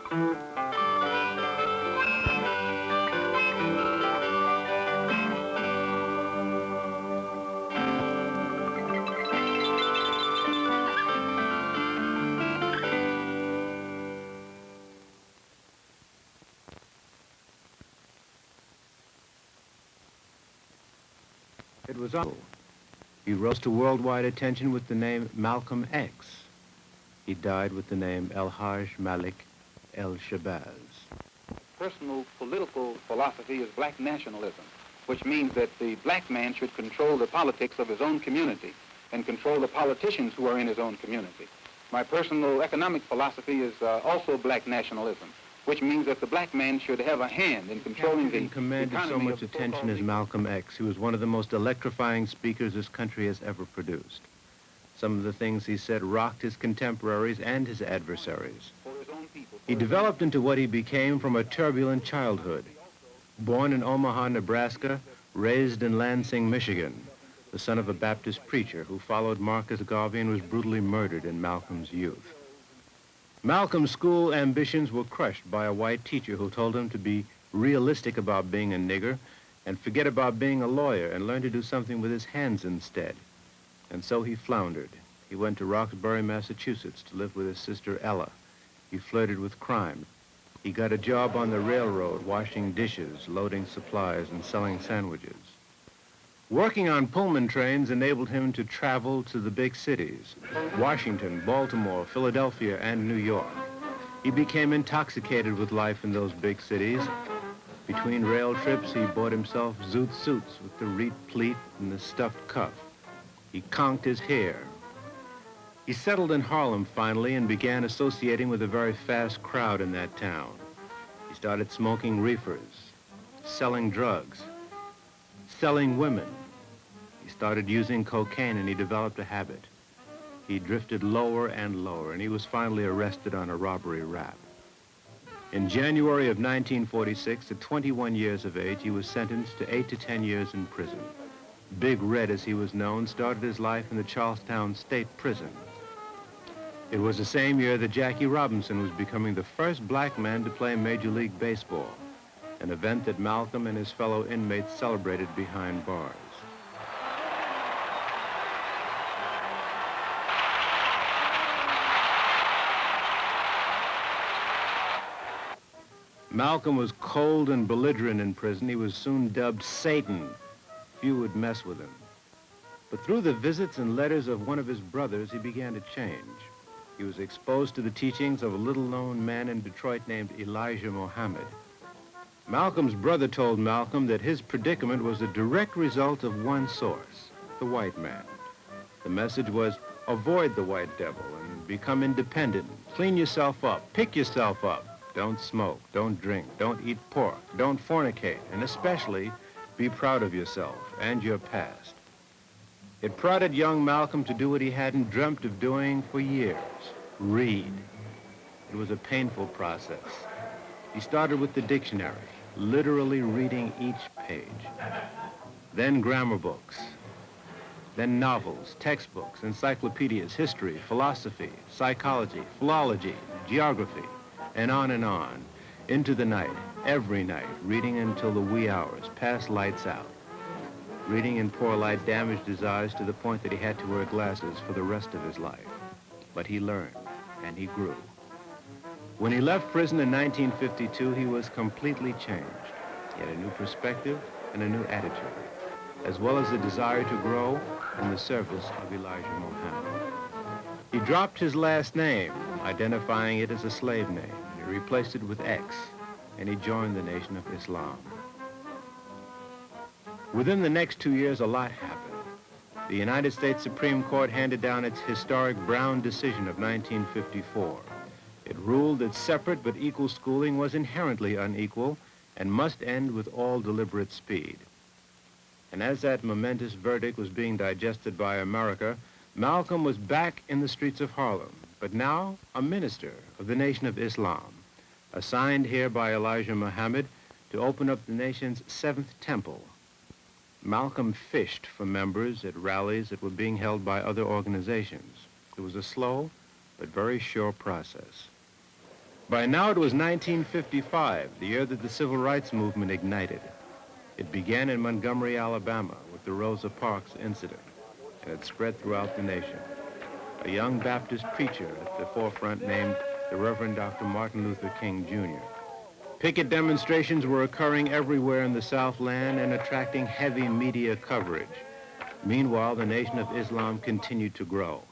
It was awful. He rose to worldwide attention with the name Malcolm X. He died with the name Hajj Malik El Shabazz. Personal political philosophy is black nationalism, which means that the black man should control the politics of his own community and control the politicians who are in his own community. My personal economic philosophy is also black nationalism, which means that the black man should have a hand in controlling the commanded so much attention as Malcolm X. He was one of the most electrifying speakers this country has ever produced. Some of the things he said rocked his contemporaries and his adversaries. He developed into what he became from a turbulent childhood. Born in Omaha, Nebraska, raised in Lansing, Michigan, the son of a Baptist preacher who followed Marcus Garvey and was brutally murdered in Malcolm's youth. Malcolm's school ambitions were crushed by a white teacher who told him to be realistic about being a nigger and forget about being a lawyer and learn to do something with his hands instead. And so he floundered. He went to Roxbury, Massachusetts to live with his sister Ella. He flirted with crime. He got a job on the railroad, washing dishes, loading supplies, and selling sandwiches. Working on Pullman trains enabled him to travel to the big cities, Washington, Baltimore, Philadelphia, and New York. He became intoxicated with life in those big cities. Between rail trips, he bought himself zoot suits with the reed pleat and the stuffed cuff. He conked his hair. He settled in Harlem finally and began associating with a very fast crowd in that town. He started smoking reefers, selling drugs, selling women. He started using cocaine and he developed a habit. He drifted lower and lower and he was finally arrested on a robbery rap. In January of 1946, at 21 years of age, he was sentenced to 8 to 10 years in prison. Big Red, as he was known, started his life in the Charlestown State Prison. It was the same year that Jackie Robinson was becoming the first black man to play Major League Baseball, an event that Malcolm and his fellow inmates celebrated behind bars. Malcolm was cold and belligerent in prison. He was soon dubbed Satan. Few would mess with him. But through the visits and letters of one of his brothers, he began to change. He was exposed to the teachings of a little-known man in Detroit named Elijah Muhammad. Malcolm's brother told Malcolm that his predicament was a direct result of one source, the white man. The message was, avoid the white devil and become independent. Clean yourself up, pick yourself up. Don't smoke, don't drink, don't eat pork, don't fornicate, and especially be proud of yourself and your past. It prodded young Malcolm to do what he hadn't dreamt of doing for years, read. It was a painful process. He started with the dictionary, literally reading each page. Then grammar books. Then novels, textbooks, encyclopedias, history, philosophy, psychology, philology, geography, and on, into the night, every night, reading until the wee hours, past lights out. Reading in poor light damaged his eyes to the point that he had to wear glasses for the rest of his life. But he learned, and he grew. When he left prison in 1952, he was completely changed. He had a new perspective and a new attitude, as well as a desire to grow in the service of Elijah Muhammad. He dropped his last name, identifying it as a slave name. He replaced it with X, and he joined the Nation of Islam. Within the next 2 years, a lot happened. The United States Supreme Court handed down its historic Brown decision of 1954. It ruled that separate but equal schooling was inherently unequal and must end with all deliberate speed. And as that momentous verdict was being digested by America, Malcolm was back in the streets of Harlem, but now a minister of the Nation of Islam, assigned here by Elijah Muhammad to open up the nation's 7th temple. Malcolm fished for members at rallies that were being held by other organizations. It was a slow but very sure process. By now it was 1955, the year that the civil rights movement ignited. It began in Montgomery, Alabama, with the Rosa Parks incident, and it spread throughout the nation. A young Baptist preacher at the forefront named the Reverend Dr. Martin Luther King, Jr. Picket demonstrations were occurring everywhere in the Southland and attracting heavy media coverage. Meanwhile, the Nation of Islam continued to grow.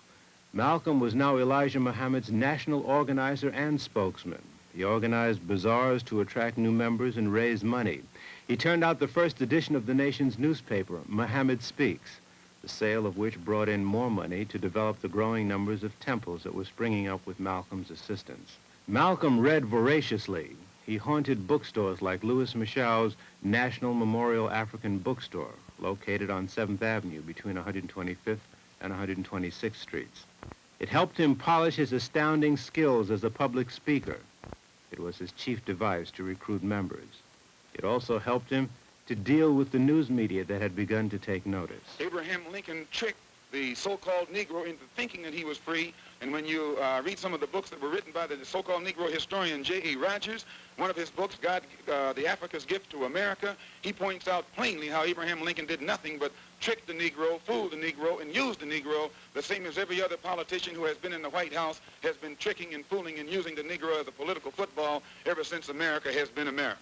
Malcolm was now Elijah Muhammad's national organizer and spokesman. He organized bazaars to attract new members and raise money. He turned out the first edition of the nation's newspaper, Muhammad Speaks, the sale of which brought in more money to develop the growing numbers of temples that were springing up with Malcolm's assistance. Malcolm read voraciously. He haunted bookstores like Louis Michau's National Memorial African Bookstore, located on 7th Avenue between 125th and 126th Streets. It helped him polish his astounding skills as a public speaker. It was his chief device to recruit members. It also helped him to deal with the news media that had begun to take notice. Abraham Lincoln tricked the so-called Negro into thinking that he was free, and when you read some of the books that were written by the so-called Negro historian J.E. Rogers, one of his books, God, the Africa's Gift to America, he points out plainly how Abraham Lincoln did nothing but trick the Negro, fool the Negro, and use the Negro, the same as every other politician who has been in the White House has been tricking and fooling and using the Negro as a political football ever since America has been America.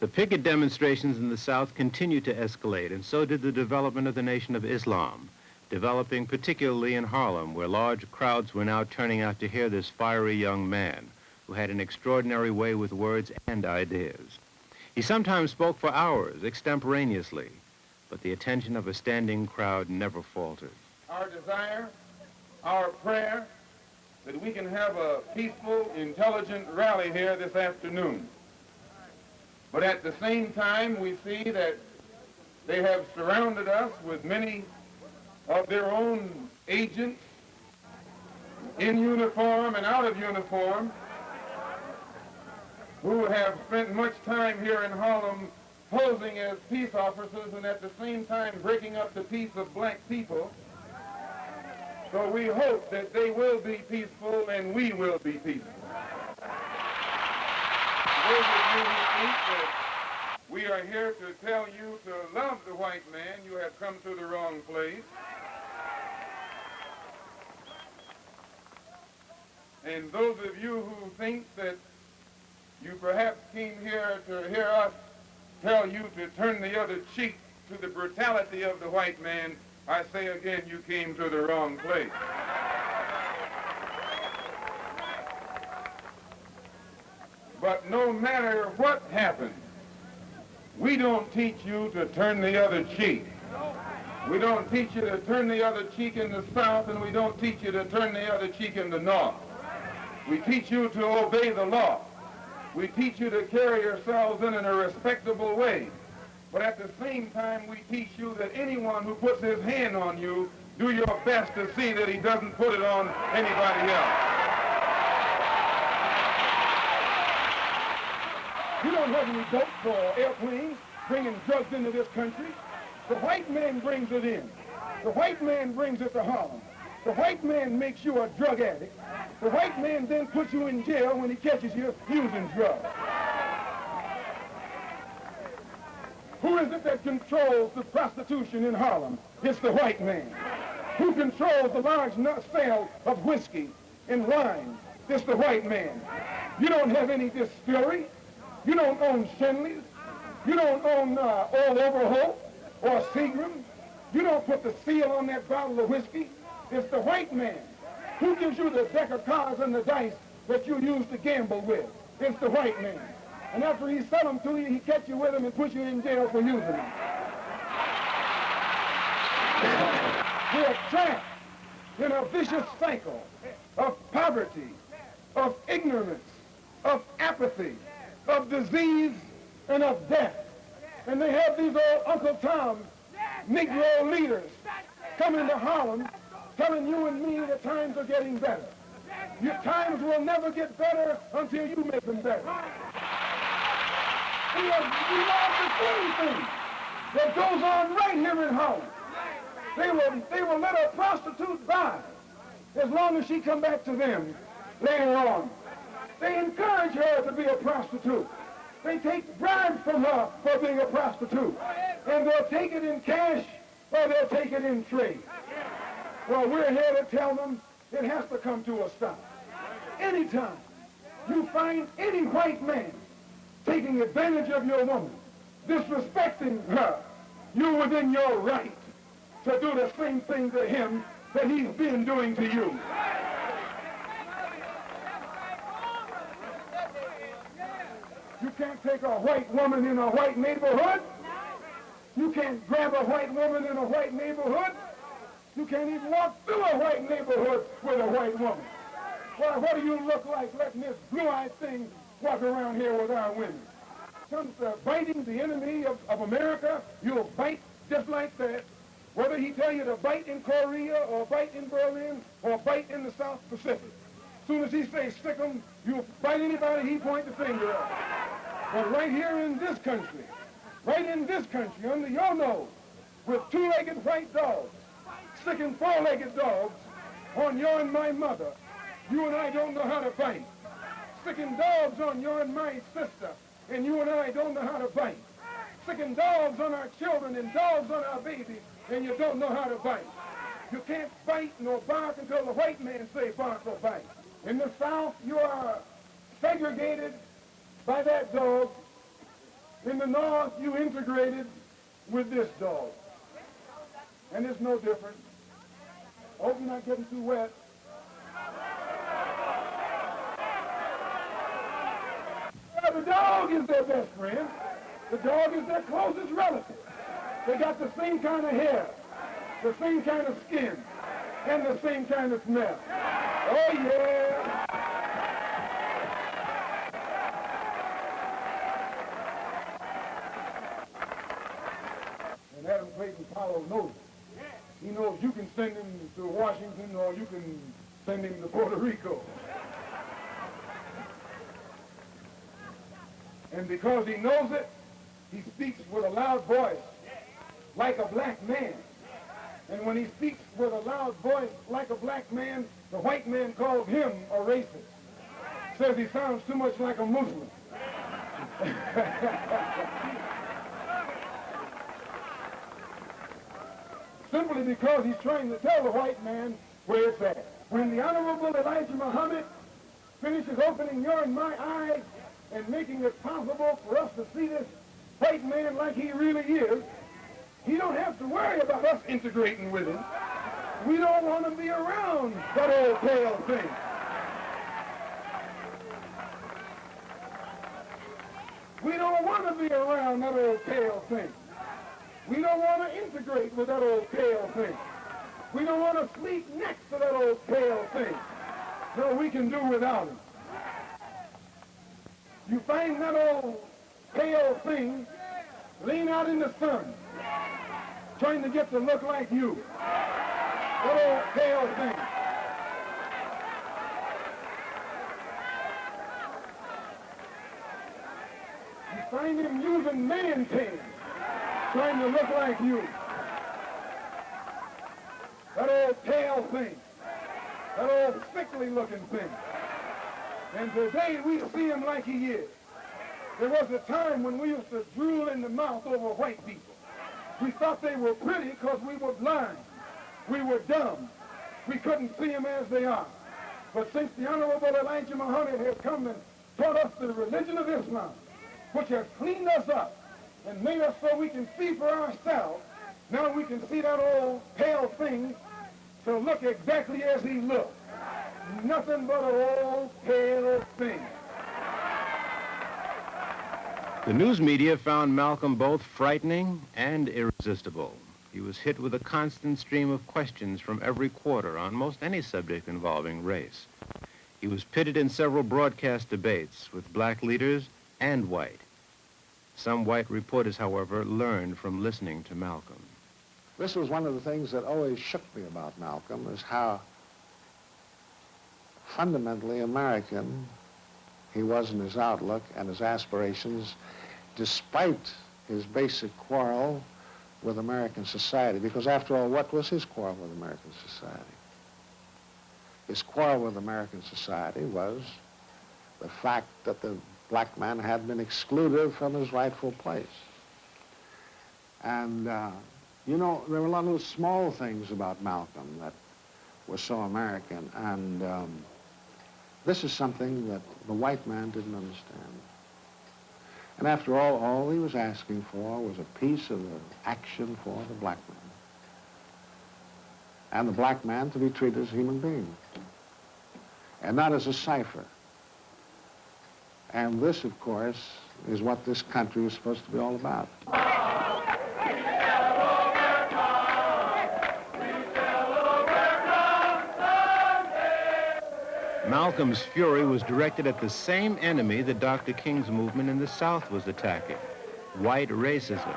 The picket demonstrations in the South continued to escalate, and so did the development of the Nation of Islam, developing particularly in Harlem, where large crowds were now turning out to hear this fiery young man who had an extraordinary way with words and ideas. He sometimes spoke for hours, extemporaneously, but the attention of a standing crowd never faltered. Our desire, our prayer, that we can have a peaceful, intelligent rally here this afternoon. But at the same time, we see that they have surrounded us with many of their own agents, in uniform and out of uniform, who have spent much time here in Harlem posing as peace officers and at the same time breaking up the peace of black people. So we hope that they will be peaceful and we will be peaceful. Those of you who think that we are here to tell you to love the white man, you have come to the wrong place. And those of you who think that you perhaps came here to hear us tell you to turn the other cheek to the brutality of the white man, I say again, you came to the wrong place. But no matter what happens, we don't teach you to turn the other cheek. We don't teach you to turn the other cheek in the South, and we don't teach you to turn the other cheek in the North. We teach you to obey the law. We teach you to carry yourselves in a respectable way. But at the same time, we teach you that anyone who puts his hand on you, do your best to see that he doesn't put it on anybody else. You don't have any boats or airplanes bringing drugs into this country. The white man brings it in. The white man brings it to Harlem. The white man makes you a drug addict. The white man then puts you in jail when he catches you using drugs. Who is it that controls the prostitution in Harlem? It's the white man. Who controls the large sale of whiskey and wine? It's the white man. You don't have any distillery. You don't own Shenley's. You don't own Old Overholt or Seagram. You don't put the seal on that bottle of whiskey. It's the white man. Who gives you the deck of cards and the dice that you use to gamble with? It's the white man. And after he sell them to you, he catch you with them and put you in jail for using them. We're trapped in a vicious cycle of poverty, of ignorance, of apathy, of disease, and of death. And they have these old Uncle Tom Negro leaders coming to Harlem telling you and me that times are getting better. Your times will never get better until you make them better. We love the same thing that goes on right here in Harlem. They will let a prostitute buy as long as she come back to them later on. They encourage be a prostitute. They take bribes from her for being a prostitute. And they'll take it in cash or they'll take it in trade. Well, we're here to tell them it has to come to a stop. Anytime you find any white man taking advantage of your woman, disrespecting her, you're within your right to do the same thing to him that he's been doing to you. You can't take a white woman in a white neighborhood. You can't grab a white woman in a white neighborhood. You can't even walk through a white neighborhood with a white woman. Well, what do you look like letting this blue-eyed thing walk around here with our women? Comes to biting the enemy of America, you'll bite just like that. Whether he tell you to bite in Korea or bite in Berlin or bite in the South Pacific. As soon as he says stick 'em, you'll bite anybody he point the finger at. But right here in this country, under your nose, with two-legged white dogs, sticking four-legged dogs on your and my mother, you and I don't know how to bite. Sticking dogs on your and my sister, and you and I don't know how to bite. Sticking dogs on our children and dogs on our babies, and you don't know how to bite. You can't bite nor bark until the white man say bark or bite. In the South, you are segregated by that dog. In the North, you integrated with this dog. And it's no different. I hope you're not getting too wet. Well, the dog is their best friend. The dog is their closest relative. They got the same kind of hair, the same kind of skin, and the same kind of smell. Oh, yeah. And Adam Clayton Powell knows it. He knows you can send him to Washington or you can send him to Puerto Rico. And because he knows it, he speaks with a loud voice, like a black man. And when he speaks with a loud voice like a black man, the white man calls him a racist. Says he sounds too much like a Muslim. Simply because he's trying to tell the white man where it's at. When the Honorable Elijah Muhammad finishes opening your and my eyes and making it possible for us to see this white man like he really is, he don't have to worry about us integrating with him. We don't want to be around that old pale thing. We don't want to be around that old pale thing. We don't want to integrate with that old pale thing. We don't want to sleep next to that old pale thing. No, we can do without him. You find that old pale thing laying out in the sun, trying to get to look like you. That old pale thing. You find him using man tans, trying to look like you. That old pale thing. That old sickly looking thing. And today we see him like he is. There was a time when we used to drool in the mouth over white people. We thought they were pretty because we were blind. We were dumb. We couldn't see them as they are. But since the Honorable Elijah Muhammad has come and taught us the religion of Islam, which has cleaned us up and made us so we can see for ourselves, now we can see that old pale thing to look exactly as he looked. Nothing but an old pale thing. The news media found Malcolm both frightening and irresistible. He was hit with a constant stream of questions from every quarter on most any subject involving race. He was pitted in several broadcast debates with black leaders and white. Some white reporters, however, learned from listening to Malcolm. This was one of the things that always shook me about Malcolm, is how fundamentally American he was in his outlook and his aspirations, despite his basic quarrel with American society. Because after all, what was his quarrel with American society? His quarrel with American society was the fact that the black man had been excluded from his rightful place. And, you know, there were a lot of small things about Malcolm that were so American, and this is something that the white man didn't understand. And after all he was asking for was a piece of the action for the black man. And the black man to be treated as a human being, and not as a cipher. And this, of course, is what this country is supposed to be all about. Malcolm's fury was directed at the same enemy that Dr. King's movement in the South was attacking, white racism.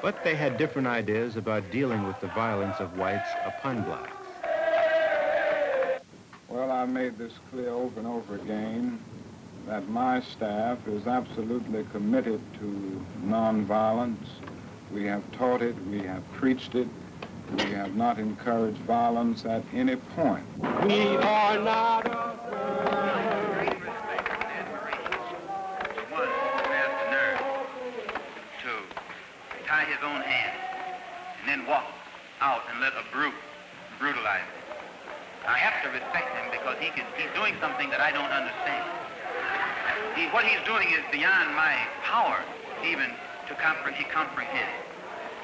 But they had different ideas about dealing with the violence of whites upon blacks. Well, I made this clear over and over again that my staff is absolutely committed to nonviolence. We have taught it, we have preached it, we have not encouraged violence at any point. We are not afraid. One who has the nerve to tie his own hands and then walk out and let a brute brutalize him. I have to respect him because he's doing something that I don't understand. What he's doing is beyond my power even to comprehend.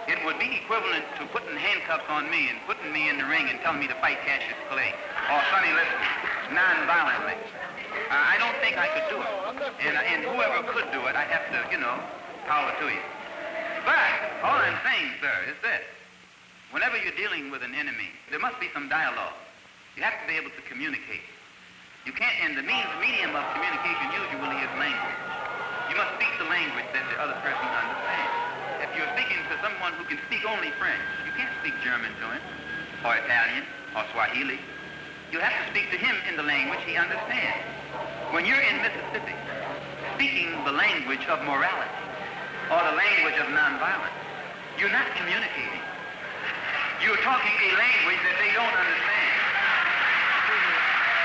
It would be equivalent to putting handcuffs on me and putting me in the ring and telling me to fight Cassius Clay or Sonny Liston non-violently. I don't think I could do it. And whoever could do it, I have to, you know, power to you. But all I'm saying, sir, is this. Whenever you're dealing with an enemy, there must be some dialogue. You have to be able to communicate. You can't, and the medium of communication usually is language. You must speak the language that the other person understands. If you're speaking to someone who can speak only French, you can't speak German to him, or Italian, or Swahili. You have to speak to him in the language he understands. When you're in Mississippi, speaking the language of morality, or the language of nonviolence, you're not communicating. You're talking a language that they don't understand.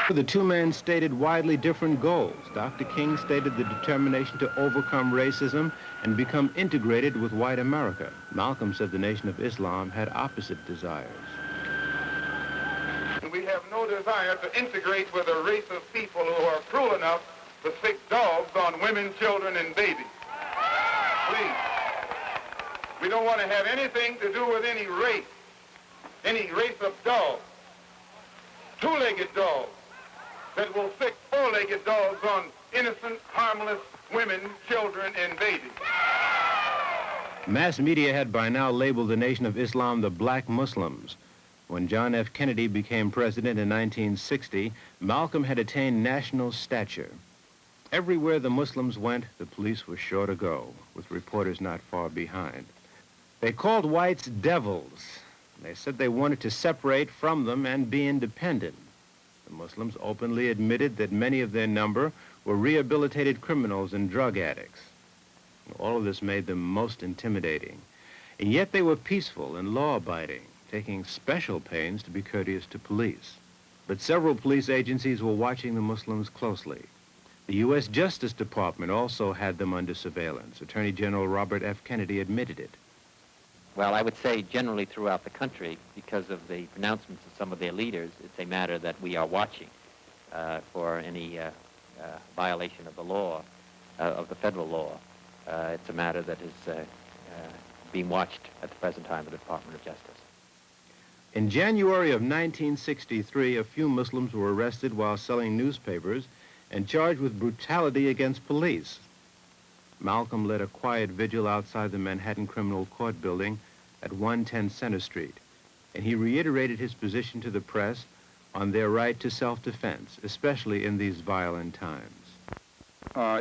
The two men stated widely different goals. Dr. King stated the determination to overcome racism and become integrated with white America. Malcolm said the Nation of Islam had opposite desires. We have no desire to integrate with a race of people who are cruel enough to stick dogs on women, children, and babies. Please. We don't want to have anything to do with any race of dogs, two-legged dogs, that will stick four-legged dogs on innocent, harmless women, children, and babies. Mass media had by now labeled the Nation of Islam the Black Muslims. When John F. Kennedy became president in 1960, Malcolm had attained national stature. Everywhere the Muslims went, the police were sure to go, with reporters not far behind. They called whites devils. They said they wanted to separate from them and be independent. The Muslims openly admitted that many of their number were rehabilitated criminals and drug addicts. All of this made them most intimidating. And yet they were peaceful and law-abiding, taking special pains to be courteous to police. But several police agencies were watching the Muslims closely. The U.S. Justice Department also had them under surveillance. Attorney General Robert F. Kennedy admitted it. Well, I would say generally throughout the country, because of the pronouncements of some of their leaders, it's a matter that we are watching for any violation of the law, of the federal law. It's a matter that is being watched at the present time by the Department of Justice. In January of 1963, a few Muslims were arrested while selling newspapers and charged with brutality against police. Malcolm led a quiet vigil outside the Manhattan Criminal Court building at 110 Center Street, and he reiterated his position to the press on their right to self-defense, especially in these violent times.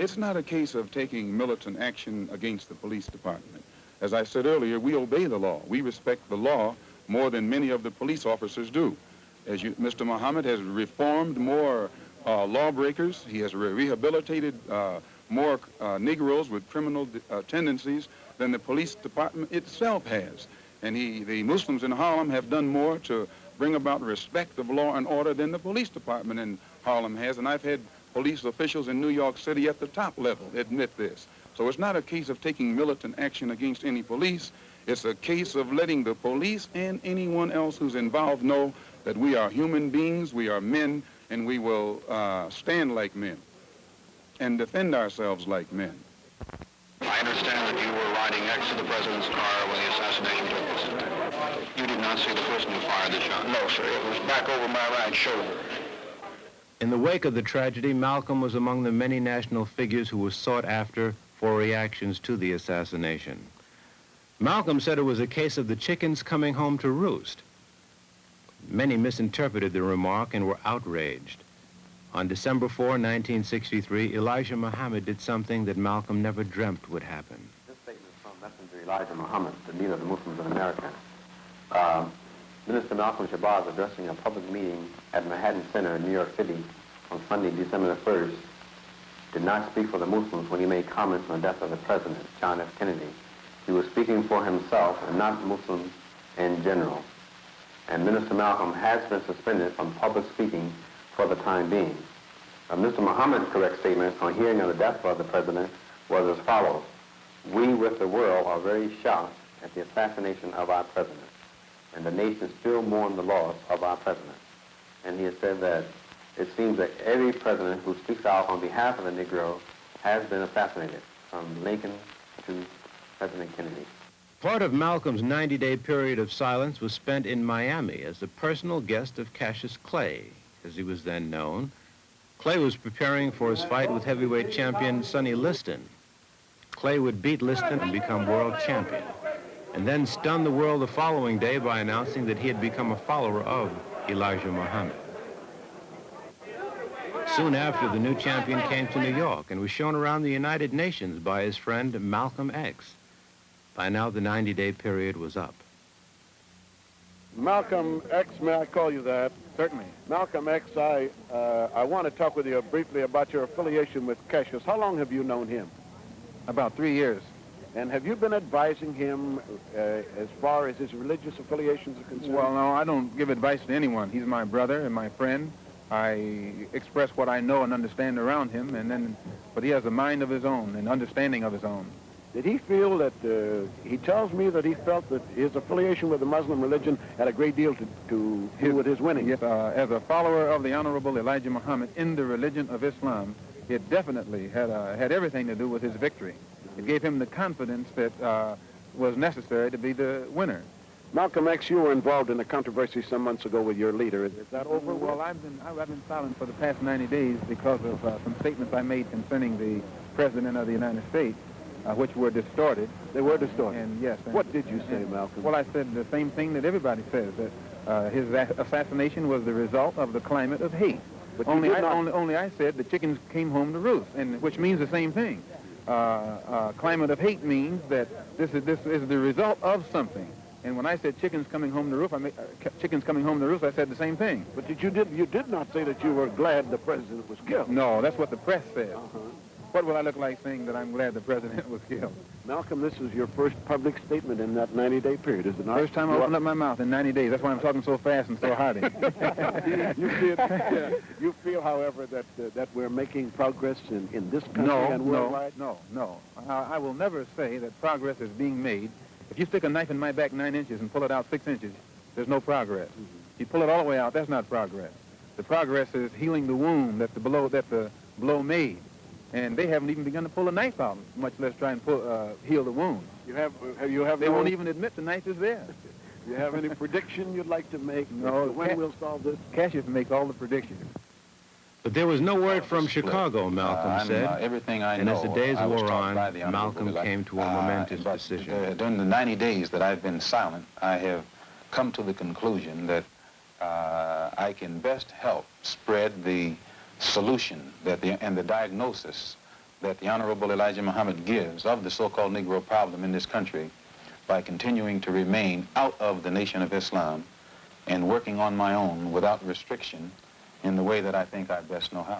It's not a case of taking militant action against the police department. As I said earlier, we obey the law. We respect the law more than many of the police officers do. As Mr. Muhammad has reformed more lawbreakers, he has rehabilitated more Negroes with criminal tendencies than the police department itself has. And the Muslims in Harlem have done more to bring about respect of law and order than the police department in Harlem has. And I've had police officials in New York City at the top level admit this. So it's not a case of taking militant action against any police. It's a case of letting the police and anyone else who's involved know that we are human beings, we are men, and we will stand like men and defend ourselves like men. I understand that you were riding next to the president's car when the assassination took place. You did not see the person who fired the shot? No, sir. It was back over my right shoulder. In the wake of the tragedy, Malcolm was among the many national figures who were sought after for reactions to the assassination. Malcolm said it was a case of the chickens coming home to roost. Many misinterpreted the remark and were outraged. On December 4, 1963, Elijah Muhammad did something that Malcolm never dreamt would happen. This statement is from Messenger Elijah Muhammad, the leader of the Muslims in America. Minister Malcolm Shabazz, addressing a public meeting at Manhattan Center in New York City on Sunday, December the 1st, did not speak for the Muslims when he made comments on the death of the president, John F. Kennedy. He was speaking for himself and not Muslims in general. And Minister Malcolm has been suspended from public speaking for the time being. Mr. Muhammad's correct statement on hearing of the death of the president was as follows: "We with the world are very shocked at the assassination of our president, and the nation still mourns the loss of our president." And he has said that it seems that every president who speaks out on behalf of the Negro has been assassinated, from Lincoln to President Kennedy. Part of Malcolm's 90-day period of silence was spent in Miami as the personal guest of Cassius Clay, as he was then known. Clay was preparing for his fight with heavyweight champion Sonny Liston. Clay would beat Liston and become world champion, and then stun the world the following day by announcing that he had become a follower of Elijah Muhammad. Soon after, the new champion came to New York and was shown around the United Nations by his friend Malcolm X. By now, the 90-day period was up. Malcolm X, may I call you that? Certainly. Malcolm X, I want to talk with you briefly about your affiliation with Cassius. How long have you known him? About 3 years. And have you been advising him as far as his religious affiliations are concerned? Well, no, I don't give advice to anyone. He's my brother and my friend. I express what I know and understand around him, but he has a mind of his own and understanding of his own. Did he feel that, he tells me that he felt that his affiliation with the Muslim religion had a great deal to do with his winning? Yes, as a follower of the Honorable Elijah Muhammad in the religion of Islam, it definitely had everything to do with his victory. It gave him the confidence that was necessary to be the winner. Malcolm X, you were involved in a controversy some months ago with your leader. Is that over? Well, I've been silent for the past 90 days because of some statements I made concerning the President of the United States, which were distorted. They were distorted? And yes. What did you say, Malcolm? Well, I said the same thing that everybody says, that his assassination was the result of the climate of hate. But only I said the chickens came home to roost, which means the same thing. Climate of hate means that this is the result of something. And when I said chickens coming home to roost, I said the same thing. But you did not say that you were glad the president was killed. No, that's what the press said. What would I look like saying that I'm glad the president was killed? Malcolm, this is your first public statement in that 90-day period, is it not? First time I opened up my mouth in 90 days. That's why I'm talking so fast and so hearty. You feel, however, that we're making progress in this country and worldwide? No. I will never say that progress is being made. If you stick a knife in my back 9 inches and pull it out 6 inches, there's no progress. If you pull it all the way out, that's not progress. The progress is healing the wound that the blow made. And they haven't even begun to pull the knife out, much less try and heal the wound. They won't even admit the knife is there. Do you have any prediction you'd like to make? No. When we'll solve this? Cassius makes all the predictions. But there was no word from Chicago, Malcolm said. Everything I know, and as the days wore on, by the Malcolm came to a momentous decision. During the 90 days that I've been silent, I have come to the conclusion that I can best help spread the solution and the diagnosis that the Honorable Elijah Muhammad gives of the so-called Negro problem in this country by continuing to remain out of the Nation of Islam and working on my own without restriction in the way that I think I best know how.